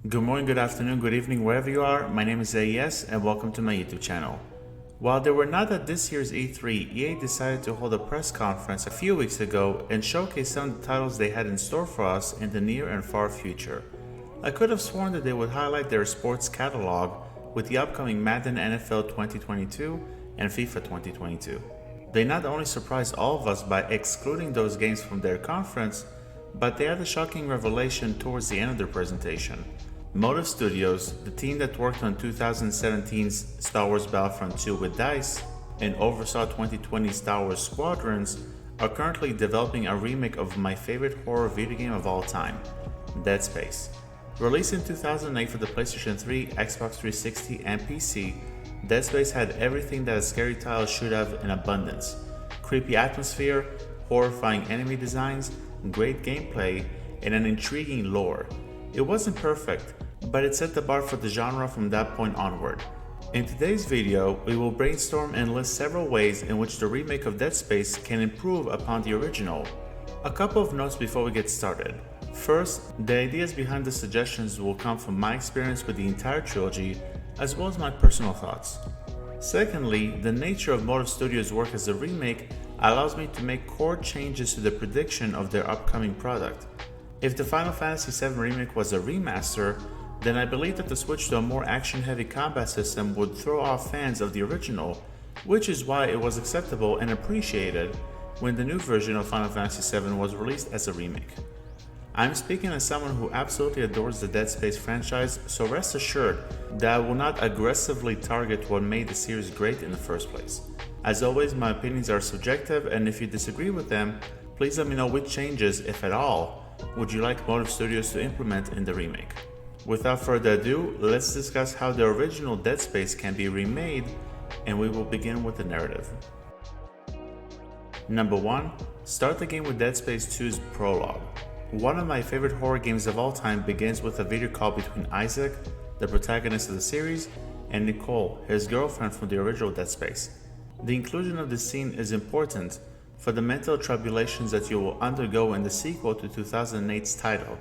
Good morning, good afternoon, good evening, wherever you are. My name is AES and welcome to my YouTube channel. While they were not at this year's E3, EA decided to hold a press conference a few weeks ago and showcase some of the titles they had in store for us in the near and far future. I could have sworn that they would highlight their sports catalog with the upcoming Madden NFL 2022 and FIFA 2022. They not only surprised all of us by excluding those games from their conference, but they had a shocking revelation towards the end of their presentation. Motive Studios, the team that worked on 2017's Star Wars Battlefront 2 with DICE and oversaw 2020's Star Wars Squadrons, are currently developing a remake of my favorite horror video game of all time, Dead Space. Released in 2008 for the PlayStation 3, Xbox 360, and PC, Dead Space had everything that a scary title should have in abundance: creepy atmosphere, horrifying enemy designs, great gameplay, and an intriguing lore. It wasn't perfect, but it set the bar for the genre from that point onward. In today's video, we will brainstorm and list several ways in which the remake of Dead Space can improve upon the original. A couple of notes before we get started. First, the ideas behind the suggestions will come from my experience with the entire trilogy, as well as my personal thoughts. Secondly, the nature of Motive Studios' work as a remake allows me to make core changes to the prediction of their upcoming product. If the Final Fantasy VII Remake was a remaster, then I believe that the switch to a more action-heavy combat system would throw off fans of the original, which is why it was acceptable and appreciated when the new version of Final Fantasy VII was released as a remake. I'm speaking as someone who absolutely adores the Dead Space franchise, so rest assured that I will not aggressively target what made the series great in the first place. As always, my opinions are subjective, and if you disagree with them, please let me know which changes, if at all, would you like Motive Studios to implement in the remake. Without further ado, let's discuss how the original Dead Space can be remade, and we will begin with the narrative. Number 1. Start the game with Dead Space 2's prologue. One of my favorite horror games of all time begins with a video call between Isaac, the protagonist of the series, and Nicole, his girlfriend from the original Dead Space. The inclusion of this scene is important for the mental tribulations that you will undergo in the sequel to 2008's title,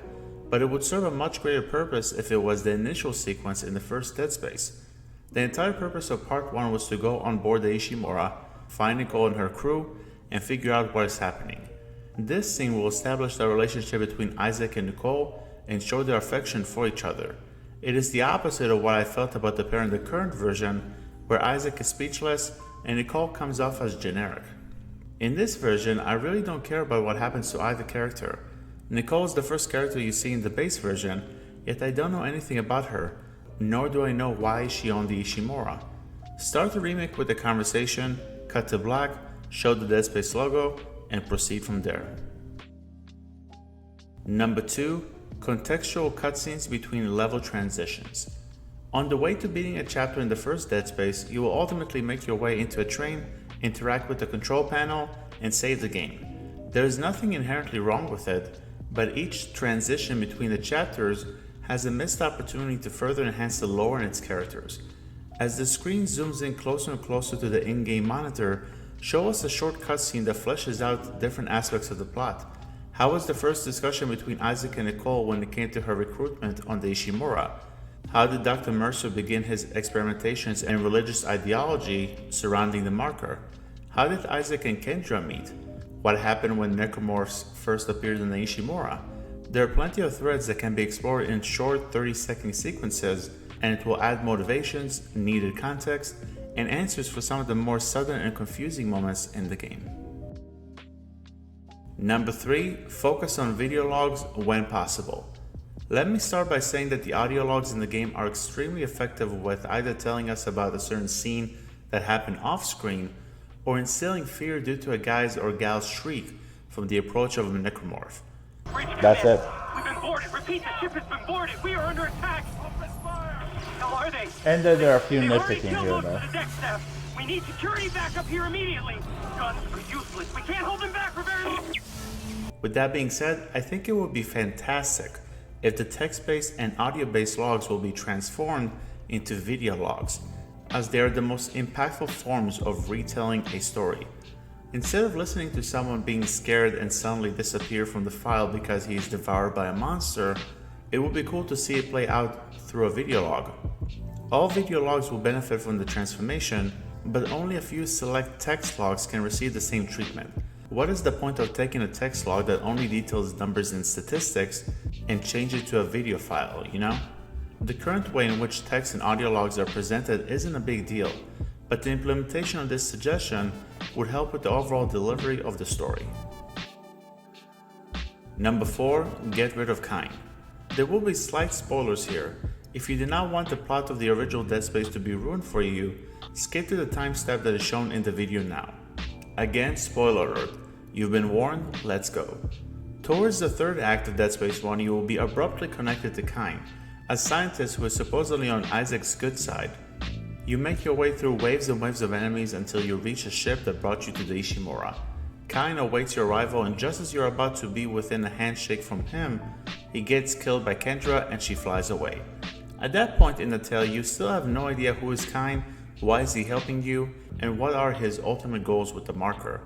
but it would serve a much greater purpose if it was the initial sequence in the first Dead Space. The entire purpose of Part 1 was to go on board the Ishimura, find Nicole and her crew, and figure out what is happening. This scene will establish the relationship between Isaac and Nicole and show their affection for each other. It is the opposite of what I felt about the pair in the current version, where Isaac is speechless and Nicole comes off as generic. In this version, I really don't care about what happens to either character. Nicole is the first character you see in the base version, yet I don't know anything about her, nor do I know why she owned the Ishimura. Start the remake with a conversation, cut to black, show the Dead Space logo, and proceed from there. Number 2. Contextual cutscenes between level transitions. On the way to beating a chapter in the first Dead Space, you will ultimately make your way into a train, interact with the control panel, and save the game. There is nothing inherently wrong with it, but each transition between the chapters has a missed opportunity to further enhance the lore and its characters. As the screen zooms in closer and closer to the in-game monitor, show us a short cutscene that fleshes out different aspects of the plot. How was the first discussion between Isaac and Nicole when it came to her recruitment on the Ishimura? How did Dr. Mercer begin his experimentations and religious ideology surrounding the marker? How did Isaac and Kendra meet? What happened when necromorphs first appeared in the Ishimura? There are plenty of threads that can be explored in short 30-second sequences, and it will add motivations, needed context, and answers for some of the more sudden and confusing moments in the game. Number 3. Focus on video logs when possible. Let me start by saying that the audio logs in the game are extremely effective with either telling us about a certain scene that happened off-screen or instilling fear due to a guy's or gal's shriek from the approach of a necromorph. That's it. We've been boarded. Repeat, the ship has been boarded. We are under attack. Open fire. How are they? And there are a few They've already nitpicking killed here most though. of the deck staff. We need security backup here immediately. Guns are useless. We can't hold them back for very long. With that being said, I think it would be fantastic if the text-based and audio-based logs will be transformed into video logs, as they are the most impactful forms of retelling a story. Instead of listening to someone being scared and suddenly disappear from the file because he is devoured by a monster, It would be cool to see it play out through a video log. All video logs will benefit from the transformation, but only a few select text logs can receive the same treatment. What is the point of taking a text log that only details numbers and statistics and change it to a video file, you know? The current way in which text and audio logs are presented isn't a big deal, but the implementation of this suggestion would help with the overall delivery of the story. Number 4, get rid of Kine. There will be slight spoilers here. If you do not want the plot of the original Dead Space to be ruined for you, skip to the timestamp that is shown in the video now. Again, spoiler alert. You've been warned, let's go. Towards the third act of Dead Space 1, you will be abruptly connected to Kine, a scientist who is supposedly on Isaac's good side. You make your way through waves and waves of enemies until you reach a ship that brought you to the Ishimura. Kine awaits your arrival, and just as you're about to be within a handshake from him, he gets killed by Kendra and she flies away. At that point in the tale, you still have no idea who is Kine, why is he helping you, and what are his ultimate goals with the marker.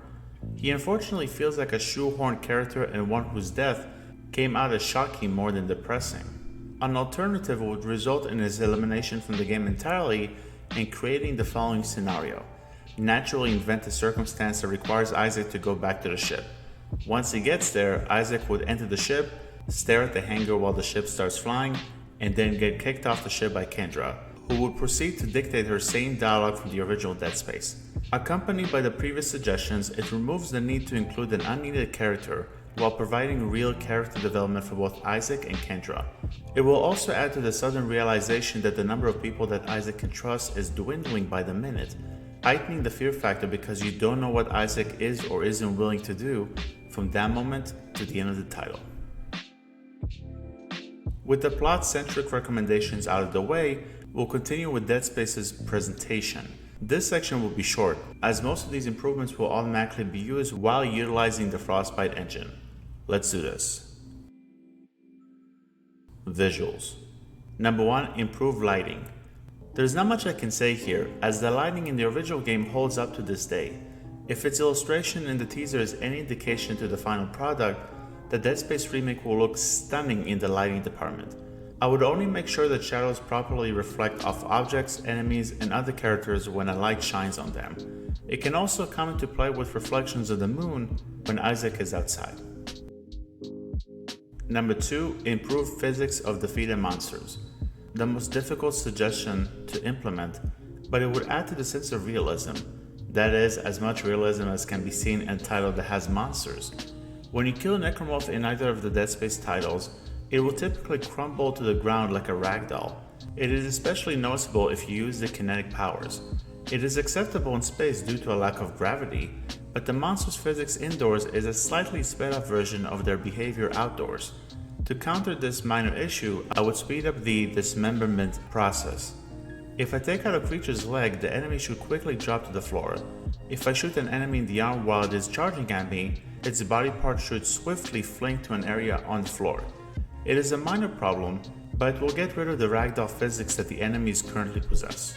He unfortunately feels like a shoehorned character and one whose death came out as shocking more than depressing. An alternative would result in his elimination from the game entirely and creating the following scenario. Naturally invent a circumstance that requires Isaac to go back to the ship. Once he gets there, Isaac would enter the ship, stare at the hangar while the ship starts flying, and then get kicked off the ship by Kendra, who would proceed to dictate her same dialogue from the original Dead Space. Accompanied by the previous suggestions, it removes the need to include an unneeded character while providing real character development for both Isaac and Kendra. It will also add to the sudden realization that the number of people that Isaac can trust is dwindling by the minute, heightening the fear factor because you don't know what Isaac is or isn't willing to do from that moment to the end of the title. With the plot-centric recommendations out of the way, we'll continue with Dead Space's presentation. This section will be short, as most of these improvements will automatically be used while utilizing the Frostbite engine. Let's do this. Visuals. Number 1, improved lighting. There's not much I can say here, as the lighting in the original game holds up to this day. If its illustration in the teaser is any indication to the final product, the Dead Space Remake will look stunning in the lighting department. I would only make sure that shadows properly reflect off objects, enemies, and other characters when a light shines on them. It can also come into play with reflections of the moon when Isaac is outside. Number 2, improve physics of defeated monsters. The most difficult suggestion to implement, but it would add to the sense of realism. That is, as much realism as can be seen in a title that has monsters. When you kill a necromorph in either of the Dead Space titles, it will typically crumble to the ground like a ragdoll. It is especially noticeable if you use the kinetic powers. It is acceptable in space due to a lack of gravity, but the monster's physics indoors is a slightly sped up version of their behavior outdoors. To counter this minor issue, I would speed up the dismemberment process. If I take out a creature's leg, the enemy should quickly drop to the floor. If I shoot an enemy in the arm while it is charging at me, its body part should swiftly fling to an area on the floor. It is a minor problem, but it will get rid of the ragdoll physics that the enemies currently possess.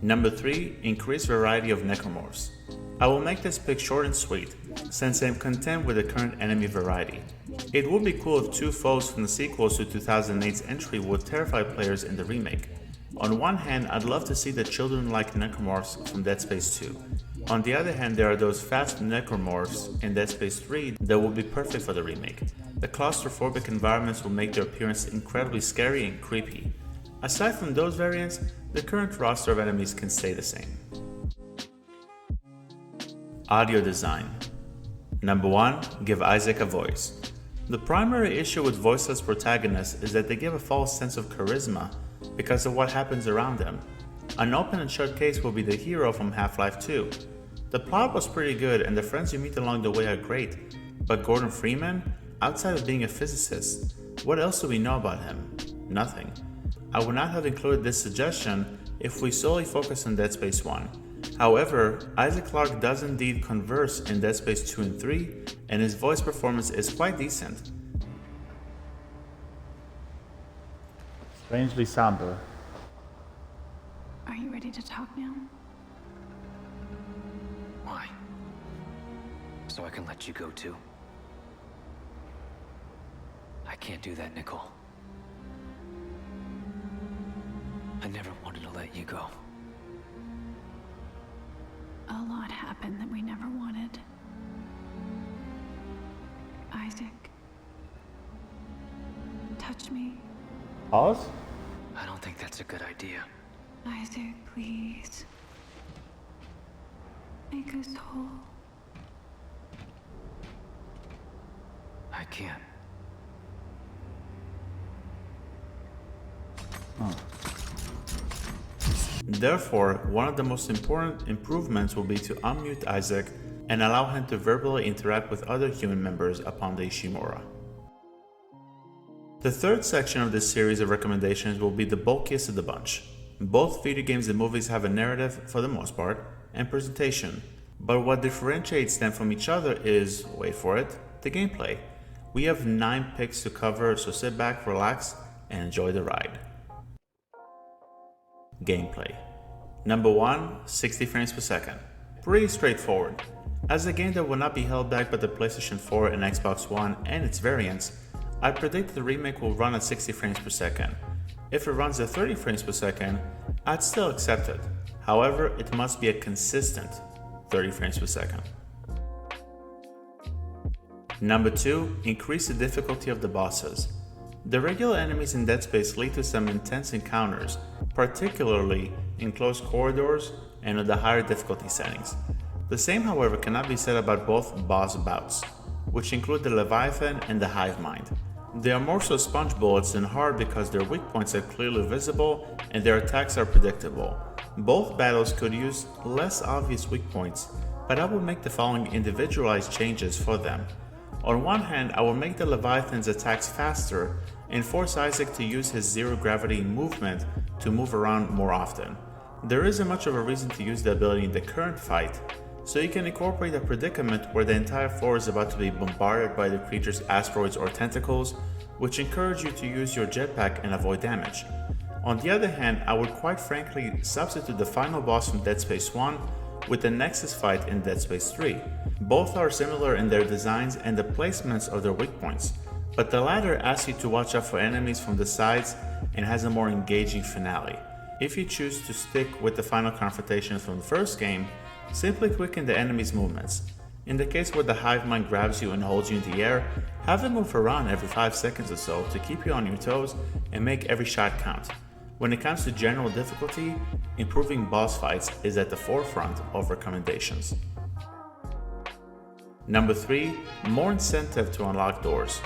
Number 3, increase variety of necromorphs. I will make this pick short and sweet, since I am content with the current enemy variety. It would be cool if 2 foes from the sequels to 2008's entry would terrify players in the remake. On one hand, I'd love to see the children-like necromorphs from Dead Space 2. On the other hand, there are those fast necromorphs in Dead Space 3 that will be perfect for the remake. The claustrophobic environments will make their appearance incredibly scary and creepy. Aside from those variants, the current roster of enemies can stay the same. Audio design. Number 1, give Isaac a voice. The primary issue with voiceless protagonists is that they give a false sense of charisma because of what happens around them. An open and shut case will be the hero from Half-Life 2. The plot was pretty good and the friends you meet along the way are great, but Gordon Freeman, outside of being a physicist, what else do we know about him? Nothing. I would not have included this suggestion if we solely focus on Dead Space 1. However, Isaac Clarke does indeed converse in Dead Space 2 and 3, and his voice performance is quite decent. Strangely somber. Are you ready to talk now? Why? So I can let you go too? I can't do that, Nicole. I never wanted to let you go. A lot happened that we never wanted. Isaac. Touch me. Pause? I don't think that's a good idea. Isaac, please. Make us whole. I can't. Therefore, one of the most important improvements will be to unmute Isaac and allow him to verbally interact with other human members upon the Ishimura. The third section of this series of recommendations will be the bulkiest of the bunch. Both video games and movies have a narrative, for the most part, and presentation, but what differentiates them from each other is, wait for it, the gameplay. We have 9 picks to cover, so sit back, relax, and enjoy the ride. Gameplay. Number 1, 60 frames per second. Pretty straightforward. As a game that will not be held back by the PlayStation 4 and Xbox One and its variants, I predict the remake will run at 60 frames per second. If it runs at 30 frames per second, I'd still accept it. However, it must be a consistent 30 frames per second. Number 2, increase the difficulty of the bosses. The regular enemies in Dead Space lead to some intense encounters, particularly in close corridors and at the higher difficulty settings. The same, however, cannot be said about both boss bouts, which include the Leviathan and the Hive Mind. They are more so sponge bullets than hard because their weak points are clearly visible and their attacks are predictable. Both battles could use less obvious weak points, but I will make the following individualized changes for them. On one hand, I will make the Leviathan's attacks faster and force Isaac to use his zero gravity movement to move around more often. There isn't much of a reason to use the ability in the current fight, so you can incorporate a predicament where the entire floor is about to be bombarded by the creature's asteroids or tentacles, which encourage you to use your jetpack and avoid damage. On the other hand, I would quite frankly substitute the final boss from Dead Space 1 with the Nexus fight in Dead Space 3. Both are similar in their designs and the placements of their weak points, but the latter asks you to watch out for enemies from the sides and has a more engaging finale. If you choose to stick with the final confrontation from the first game, simply quicken the enemy's movements. In the case where the Hive Mind grabs you and holds you in the air, have them move around every 5 seconds or so to keep you on your toes and make every shot count. When it comes to general difficulty, improving boss fights is at the forefront of recommendations. Number 3, more incentive to unlock doors.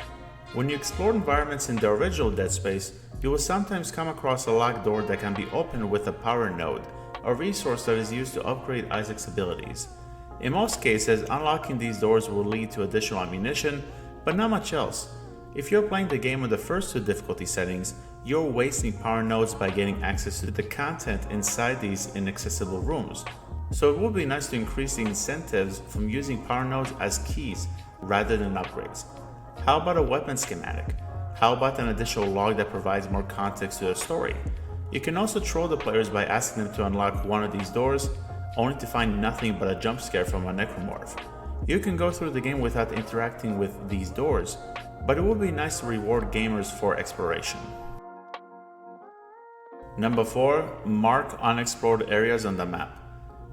When you explore environments in the original Dead Space, you will sometimes come across a locked door that can be opened with a power node, a resource that is used to upgrade Isaac's abilities. In most cases, unlocking these doors will lead to additional ammunition, but not much else. If you're playing the game with the first 2 difficulty settings, you're wasting power nodes by getting access to the content inside these inaccessible rooms. So it would be nice to increase the incentives from using power nodes as keys rather than upgrades. How about a weapon schematic? How about an additional log that provides more context to the story? You can also troll the players by asking them to unlock one of these doors, only to find nothing but a jump scare from a necromorph. You can go through the game without interacting with these doors, but it would be nice to reward gamers for exploration. Number 4, mark unexplored areas on the map.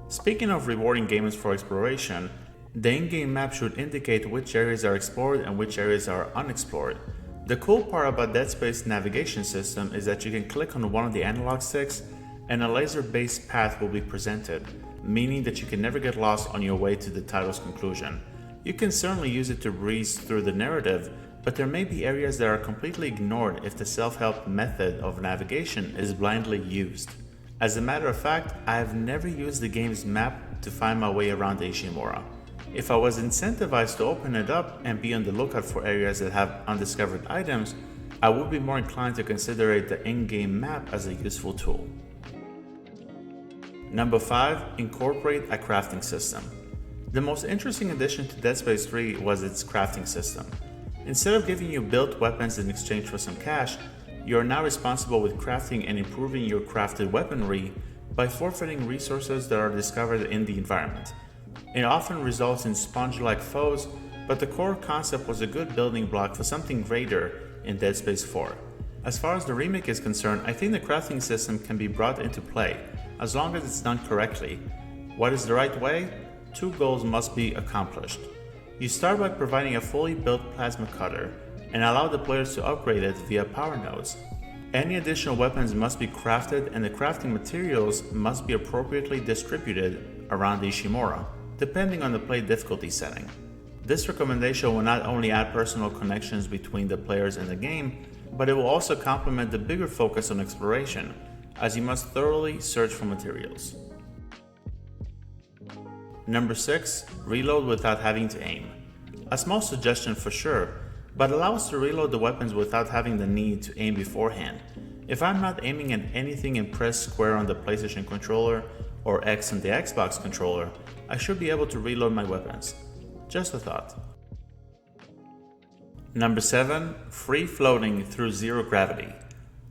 Speaking of rewarding gamers for exploration, the in-game map should indicate which areas are explored and which areas are unexplored. The cool part about Dead Space navigation system is that you can click on one of the analog sticks and a laser-based path will be presented, meaning that you can never get lost on your way to the title's conclusion. You can certainly use it to breeze through the narrative, but there may be areas that are completely ignored if the self-help method of navigation is blindly used. As a matter of fact, I have never used the game's map to find my way around the Ishimura. If I was incentivized to open it up and be on the lookout for areas that have undiscovered items, I would be more inclined to consider the in-game map as a useful tool. Number 5, incorporate a crafting system. The most interesting addition to Dead Space 3 was its crafting system. Instead of giving you built weapons in exchange for some cash, you are now responsible with crafting and improving your crafted weaponry by forfeiting resources that are discovered in the environment. It often results in sponge-like foes, but the core concept was a good building block for something greater in Dead Space 4. As far as the remake is concerned, I think the crafting system can be brought into play, as long as it's done correctly. What is the right way? 2 goals must be accomplished. You start by providing a fully built plasma cutter, and allow the players to upgrade it via power nodes. Any additional weapons must be crafted, and the crafting materials must be appropriately distributed around the Ishimura, depending on the play difficulty setting. This recommendation will not only add personal connections between the players and the game, but it will also complement the bigger focus on exploration, as you must thoroughly search for materials. Number 6. Reload without having to aim. A small suggestion for sure, but allow us to reload the weapons without having the need to aim beforehand. If I'm not aiming at anything and press square on the PlayStation controller or X on the Xbox controller, I should be able to reload my weapons. Just a thought. Number 7. Free floating through zero gravity.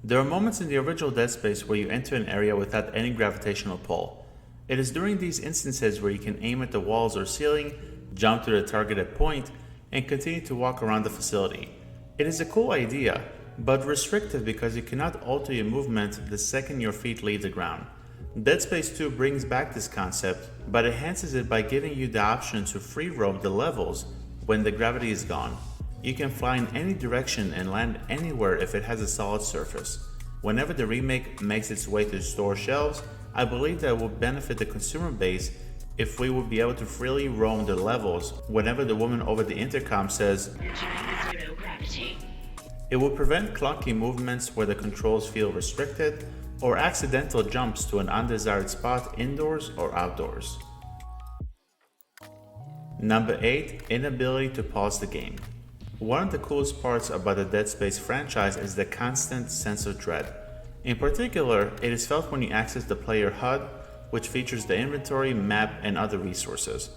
There are moments in the original Dead Space where you enter an area without any gravitational pull. It is during these instances where you can aim at the walls or ceiling, jump to the targeted point, and continue to walk around the facility. It is a cool idea, but restrictive because you cannot alter your movement the second your feet leave the ground. Dead Space 2 brings back this concept, but enhances it by giving you the option to free roam the levels when the gravity is gone. You can fly in any direction and land anywhere if it has a solid surface. Whenever the remake makes its way to store shelves, I believe that it will benefit the consumer base if we would be able to freely roam the levels whenever the woman over the intercom says, "Zero gravity." It will prevent clunky movements where the controls feel restricted or accidental jumps to an undesired spot indoors or outdoors. Number 8. Inability to pause the game. One of the coolest parts about the Dead Space franchise is the constant sense of dread. In particular, it is felt when you access the player HUD, which features the inventory, map, and other resources.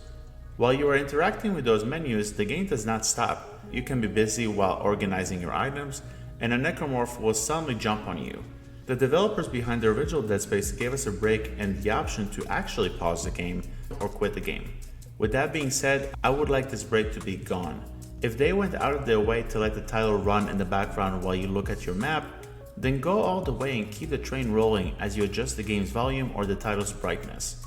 While you are interacting with those menus, the game does not stop. You can be busy while organizing your items, and a necromorph will suddenly jump on you. The developers behind the original Dead Space gave us a break and the option to actually pause the game or quit the game. With that being said, I would like this break to be gone. If they went out of their way to let the title run in the background while you look at your map, then go all the way and keep the train rolling as you adjust the game's volume or the title's brightness.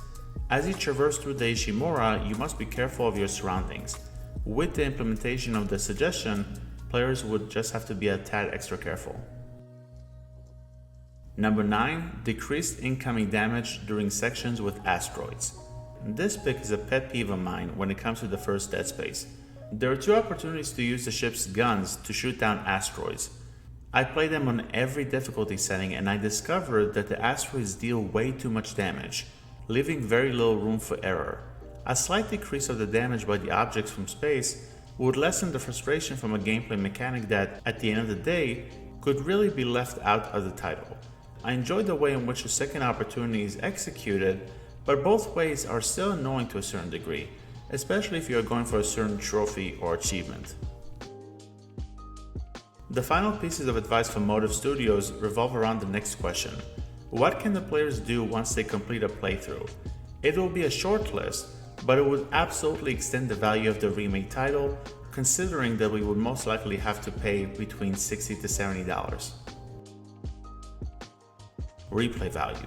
As you traverse through the Ishimura, you must be careful of your surroundings. With the implementation of the suggestion, players would just have to be a tad extra careful. Number 9. Decreased incoming damage during sections with asteroids. This pick is a pet peeve of mine when it comes to the first Dead Space. There are 2 opportunities to use the ship's guns to shoot down asteroids. I played them on every difficulty setting and I discovered that the asteroids deal way too much damage, leaving very little room for error. A slight decrease of the damage by the objects from space would lessen the frustration from a gameplay mechanic that, at the end of the day, could really be left out of the title. I enjoyed the way in which the second opportunity is executed, but both ways are still annoying to a certain degree, especially if you are going for a certain trophy or achievement. The final pieces of advice from Motive Studios revolve around the next question. What can the players do once they complete a playthrough? It will be a short list, but it would absolutely extend the value of the remake title, considering that we would most likely have to pay between $60 to $70. Replay value.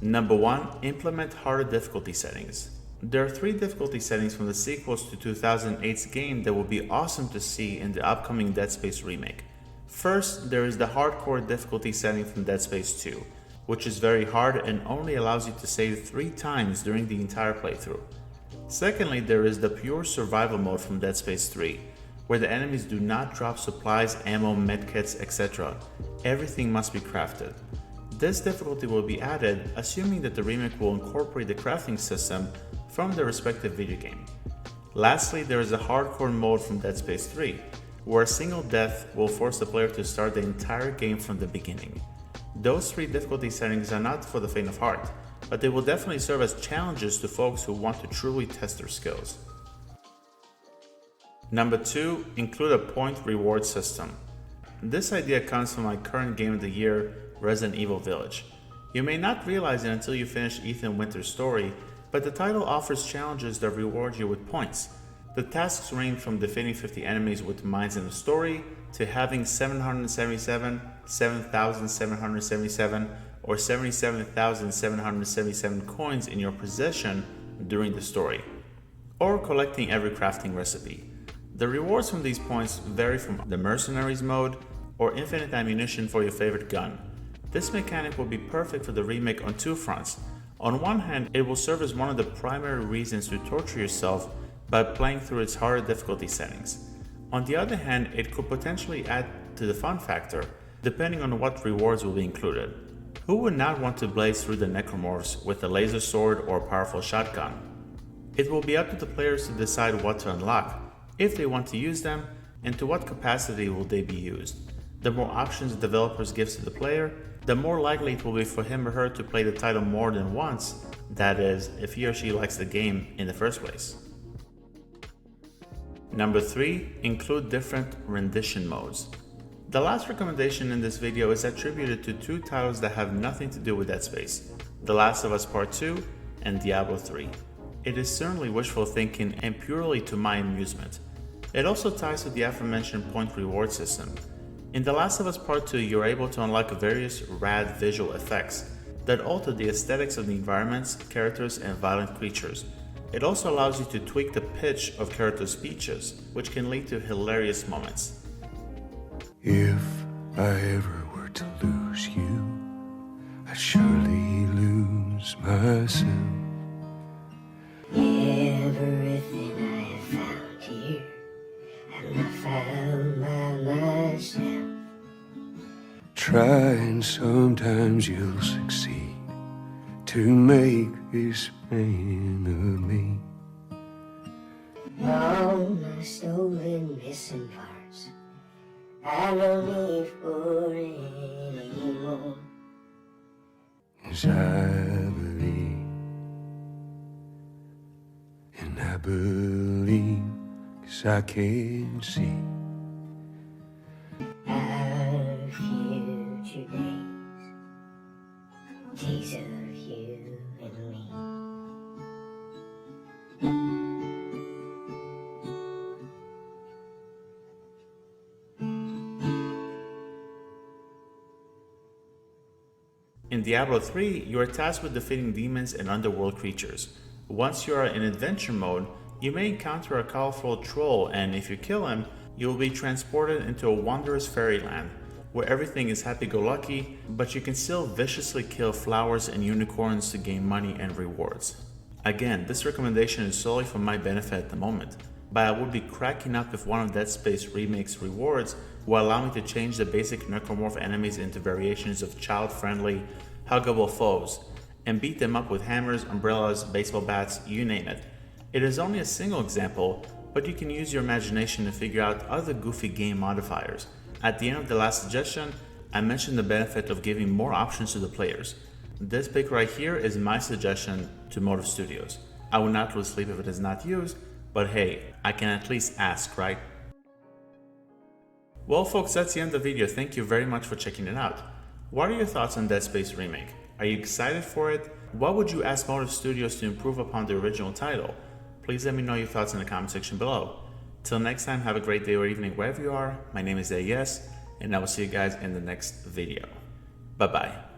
Number 1. Implement harder difficulty settings. There are 3 difficulty settings from the sequels to 2008's game that would be awesome to see in the upcoming Dead Space remake. First, there is the hardcore difficulty setting from Dead Space 2, which is very hard and only allows you to save 3 times during the entire playthrough. Secondly, there is the pure survival mode from Dead Space 3, where the enemies do not drop supplies, ammo, medkits, etc. Everything must be crafted. This difficulty will be added, assuming that the remake will incorporate the crafting system from the respective video game. Lastly, there is a hardcore mode from Dead Space 3, where a single death will force the player to start the entire game from the beginning. Those 3 difficulty settings are not for the faint of heart, but they will definitely serve as challenges to folks who want to truly test their skills. Number 2. Include a point reward system. This idea comes from my current game of the year, Resident Evil Village. You may not realize it until you finish Ethan Winter's story, but the title offers challenges that reward you with points. The tasks range from defeating 50 enemies with mines in the story, to having 777, 7,777, or 77,777 coins in your possession during the story, or collecting every crafting recipe. The rewards from these points vary from the Mercenaries mode or infinite ammunition for your favorite gun. This mechanic will be perfect for the remake on two fronts. On one hand, it will serve as one of the primary reasons to torture yourself by playing through its harder difficulty settings. On the other hand, it could potentially add to the fun factor, depending on what rewards will be included. Who would not want to blaze through the necromorphs with a laser sword or powerful shotgun? It will be up to the players to decide what to unlock, if they want to use them, and to what capacity will they be used. The more options the developers gives to the player, the more likely it will be for him or her to play the title more than once, that is, if he or she likes the game in the first place. Number 3. Include different rendition modes. The last recommendation in this video is attributed to two titles that have nothing to do with Dead Space, The Last of Us Part 2 and Diablo 3. It is certainly wishful thinking and purely to my amusement. It also ties to the aforementioned point reward system. In The Last of Us Part 2, you're able to unlock various rad visual effects that alter the aesthetics of the environments, characters, and violent creatures. It also allows you to tweak the pitch of character speeches, which can lead to hilarious moments. If I ever were to lose you, I'd surely lose myself. Everything I have found here, and I found by myself. Try and sometimes you'll succeed to make this man of me. All my stolen missing parts, I don't need for it anymore. 'Cause I believe, and I believe, 'cause I can see Our future days of you and me. In Diablo 3, you are tasked with defeating demons and underworld creatures. Once you are in adventure mode, you may encounter a colorful troll, and if you kill him, you will be transported into a wondrous fairyland where everything is happy-go-lucky, but you can still viciously kill flowers and unicorns to gain money and rewards. Again, this recommendation is solely for my benefit at the moment, but I would be cracking up if one of Dead Space Remake's rewards will allow me to change the basic necromorph enemies into variations of child-friendly, huggable foes, and beat them up with hammers, umbrellas, baseball bats, you name it. It is only a single example, but you can use your imagination to figure out other goofy game modifiers. At the end of the last suggestion, I mentioned the benefit of giving more options to the players. This pick right here is my suggestion to Motive Studios. I would not lose sleep if it is not used, but hey, I can at least ask, right? Well folks, that's the end of the video. Thank you very much for checking it out. What are your thoughts on Dead Space Remake? Are you excited for it? What would you ask Motive Studios to improve upon the original title? Please let me know your thoughts in the comment section below. Till next time, have a great day or evening wherever you are. My name is AES, and I will see you guys in the next video. Bye bye.